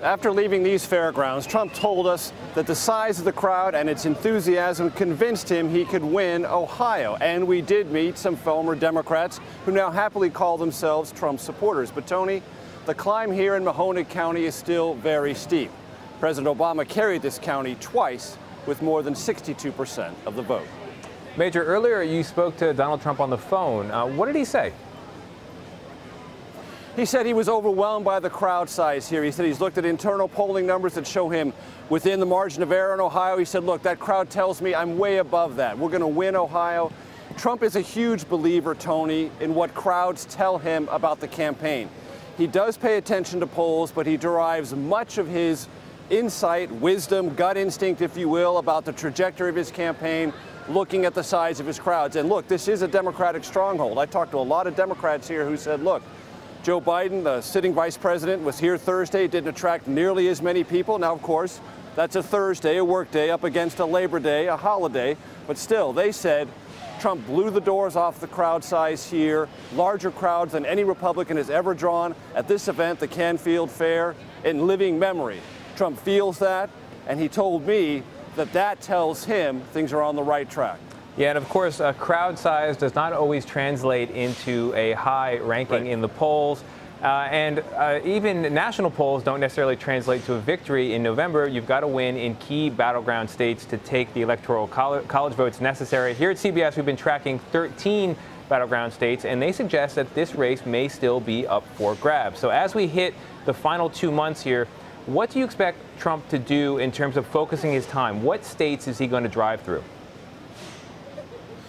After leaving these fairgrounds, Trump told us that the size of the crowd and its enthusiasm convinced him he could win Ohio. And we did meet some former Democrats who now happily call themselves Trump supporters. But Tony, the climb here in Mahoning County is still very steep. President Obama carried this county twice with more than 62% of the vote. Major, earlier you spoke to Donald Trump on the phone. What did he say? He said he was overwhelmed by the crowd size here. He said he's looked at internal polling numbers that show him within the margin of error in Ohio. He said, look, that crowd tells me I'm way above that. We're going to win Ohio. Trump is a huge believer, Tony, in what crowds tell him about the campaign. He does pay attention to polls, but he derives much of his insight, wisdom, gut instinct, if you will, about the trajectory of his campaign, looking at the size of his crowds. And look, this is a Democratic stronghold. I talked to a lot of Democrats here who said, look, Joe Biden, the sitting vice president, was here Thursday, didn't attract nearly as many people. Now, of course, that's a Thursday, a work day, up against a Labor Day, a holiday. But still, they said Trump blew the doors off the crowd size here, larger crowds than any Republican has ever drawn at this event, the Canfield Fair, in living memory. Trump feels that, and he told me that that tells him things are on the right track. Yeah, and of course, crowd size does not always translate into a high ranking in the polls. Even national polls don't necessarily translate to a victory in November. You've got to win in key battleground states to take the electoral college votes necessary. Here at CBS, we've been tracking 13 battleground states, and they suggest that this race may still be up for grabs. So as we hit the final 2 months here, what do you expect Trump to do in terms of focusing his time? What states is he going to drive through?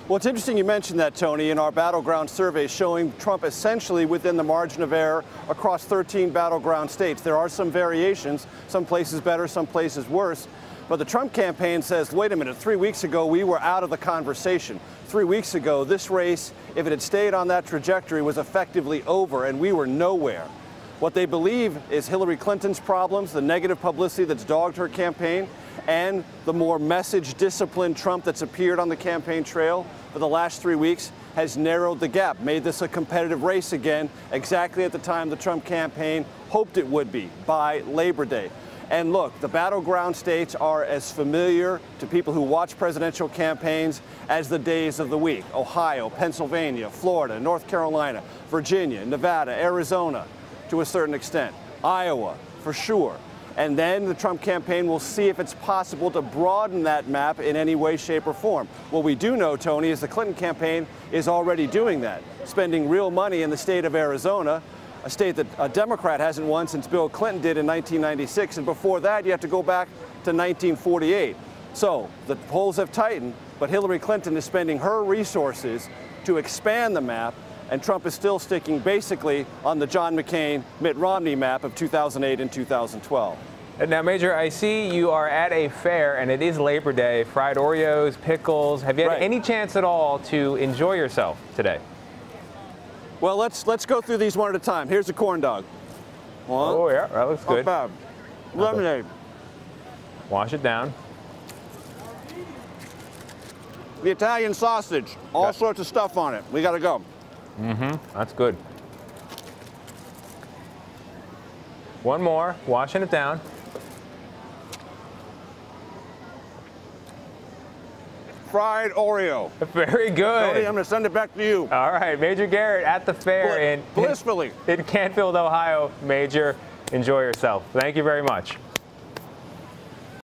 Well, it's interesting you mentioned that, Tony, in our battleground survey showing Trump essentially within the margin of error across 13 battleground states. There are some variations, some places better, some places worse. But the Trump campaign says, wait a minute, 3 weeks ago we were out of the conversation. 3 weeks ago, this race, if it had stayed on that trajectory, was effectively over and we were nowhere. What they believe is Hillary Clinton's problems, the negative publicity that's dogged her campaign, and the more message-disciplined Trump that's appeared on the campaign trail for the last 3 weeks has narrowed the gap, made this a competitive race again, exactly at the time the Trump campaign hoped it would be, by Labor Day. And look, the battleground states are as familiar to people who watch presidential campaigns as the days of the week. Ohio, Pennsylvania, Florida, North Carolina, Virginia, Nevada, Arizona, to a certain extent, Iowa, for sure. And then the Trump campaign will see if it's possible to broaden that map in any way, shape, or form. What we do know, Tony, is the Clinton campaign is already doing that, spending real money in the state of Arizona, a state that a Democrat hasn't won since Bill Clinton did in 1996. And before that, you have to go back to 1948. So the polls have tightened, but Hillary Clinton is spending her resources to expand the map. And Trump is still sticking basically on the John McCain, Mitt Romney map of 2008 and 2012. Now, Major, I see you are at a fair, and it is Labor Day. Fried Oreos, pickles. Have you had any chance at all to enjoy yourself today? Well, let's go through these one at a time. Here's a corn dog. One. Oh, yeah, that looks good. Not bad. Lemonade. Wash it down. The Italian sausage. All sorts of stuff on it. We got to go. That's good. One more, washing it down. Fried Oreo. Very good. Tony, I'm going to send it back to you. All right, Major Garrett at the fair blissfully in Canfield, Ohio. Major, enjoy yourself. Thank you very much.